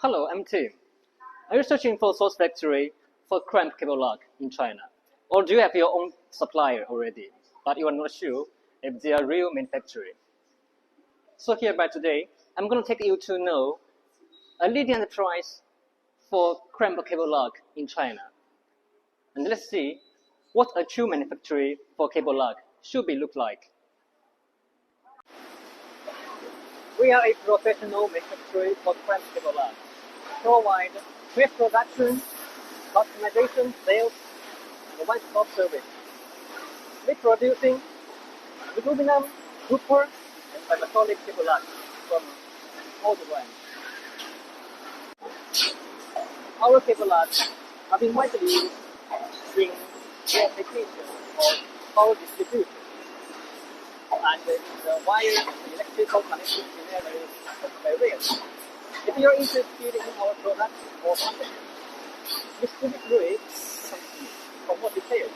Hello, I'm Tim. Are you searching for a source factory for crimped cable lock in China? Or do you have your own supplier already, but you are not sure if they are real manufacturing? So here by today, I'm going to take you to know a leading enterprise for crimped cable lock in China. And let's see what a true manufacturer for cable lock should be look like. We are a professional manufacturer for crimped cable lock. Provide swift production, customization, sales, and one-stop service. We're producing aluminum, copper, and bimetallic cable lock from all the brands. Our cable locks have been widely used in the application of power distribution and the wire and electrical connection scenarios by rail. If you are interested in our product or company, please click through it for more details.